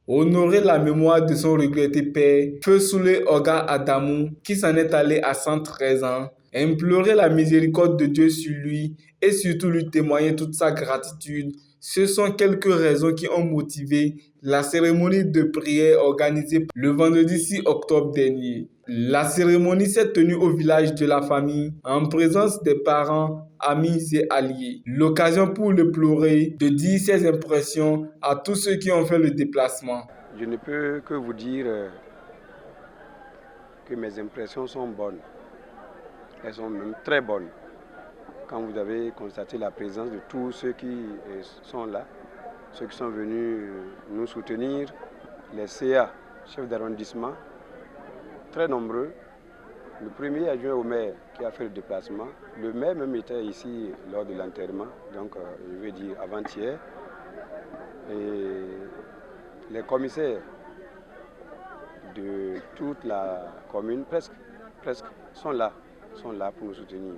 Honorer la mémoire de son regretté père, Feu Souley Oga Adamou, qui s'en est allé à 113 ans, implorer la miséricorde de Dieu sur lui et surtout lui témoigner toute sa gratitude. Ce sont quelques raisons qui ont motivé la cérémonie de prière organisée le vendredi 6 octobre dernier. La cérémonie s'est tenue au village de la famille en présence des parents, amis et alliés. L'occasion pour le pleurer de dire ses impressions à tous ceux qui ont fait le déplacement. Je ne peux que vous dire que mes impressions sont bonnes. Elles sont même très bonnes. Quand vous avez constaté la présence de tous ceux qui sont là, ceux qui sont venus nous soutenir, les CA, chefs d'arrondissement, très nombreux. Le premier adjoint au maire qui a fait le déplacement, le maire même était ici lors de l'enterrement, donc je veux dire avant-hier. Et les commissaires de toute la commune, presque, sont là pour nous soutenir.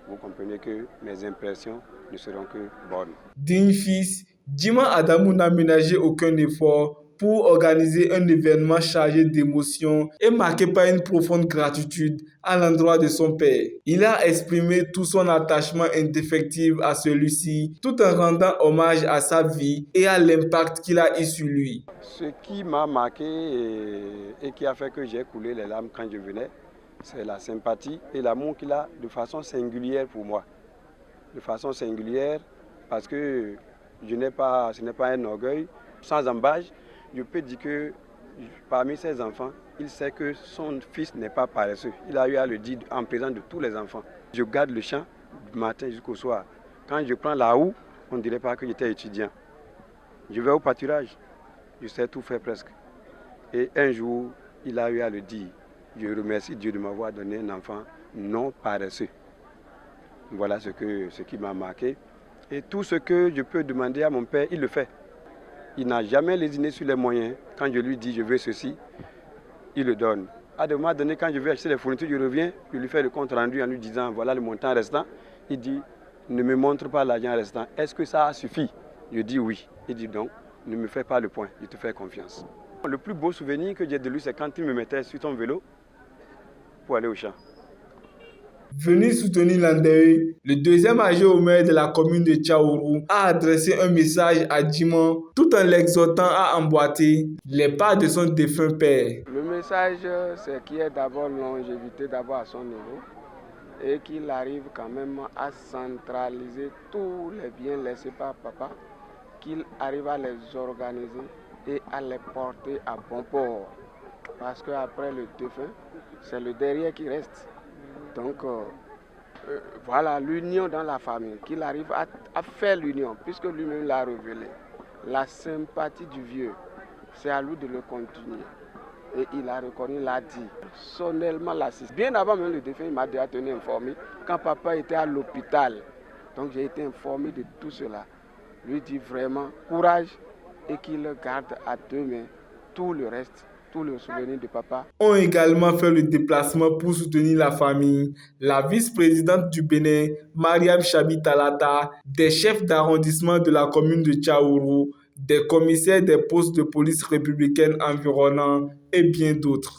Vous comprenez que mes impressions ne seront que bonnes. Digne fils, Djima Adamou n'a ménagé aucun effort pour organiser un événement chargé d'émotions et marqué par une profonde gratitude à l'endroit de son père. Il a exprimé tout son attachement indéfectible à celui-ci, tout en rendant hommage à sa vie et à l'impact qu'il a eu sur lui. Ce qui m'a marqué et qui a fait que j'ai coulé les larmes quand je venais, c'est la sympathie et l'amour qu'il a de façon singulière pour moi. De façon singulière parce que ce n'est pas un orgueil. Sans embâche, je peux dire que parmi ses enfants, il sait que son fils n'est pas paresseux. Il a eu à le dire en présence de tous les enfants. Je garde le champ du matin jusqu'au soir. Quand je prends la houe, on ne dirait pas que j'étais étudiant. Je vais au pâturage, je sais tout faire presque. Et un jour, il a eu à le dire. Je remercie Dieu de m'avoir donné un enfant non paresseux. Voilà ce qui m'a marqué. Et tout ce que je peux demander à mon père, il le fait. Il n'a jamais lésiné sur les moyens. Quand je lui dis je veux ceci, il le donne. À un moment donné, quand je vais acheter les fournitures, je reviens, je lui fais le compte rendu en lui disant voilà le montant restant. Il dit ne me montre pas l'argent restant. Est-ce que ça suffit? Je dis oui. Il dit donc ne me fais pas le point, je te fais confiance. Le plus beau souvenir que j'ai de lui, c'est quand il me mettait sur son vélo pour aller au champ. Venu soutenir l'endeuil, le deuxième adjoint au maire de la commune de Tchaourou a adressé un message à Djima tout en l'exhortant à emboîter les pas de son défunt père. Le message, c'est qu'il y ait d'abord longévité d'abord à son niveau et qu'il arrive quand même à centraliser tous les biens laissés par papa, qu'il arrive à les organiser et à les porter à bon port. Parce qu'après le défunt, c'est le derrière qui reste. Donc voilà, l'union dans la famille, qu'il arrive à faire l'union, puisque lui-même l'a révélé. La sympathie du vieux, c'est à lui de le continuer. Et il a reconnu, il a dit, personnellement l'assiste. Bien avant même le défunt, il m'a déjà tenu informé, quand papa était à l'hôpital. Donc j'ai été informé de tout cela. Lui dit vraiment courage et qu'il garde à deux mains tout le reste. Tout le souvenir de papa. Ont également fait le déplacement pour soutenir la famille, la vice-présidente du Bénin, Mariam Chabi Talata, des chefs d'arrondissement de la commune de Tchaourou, des commissaires des postes de police républicaine environnants et bien d'autres.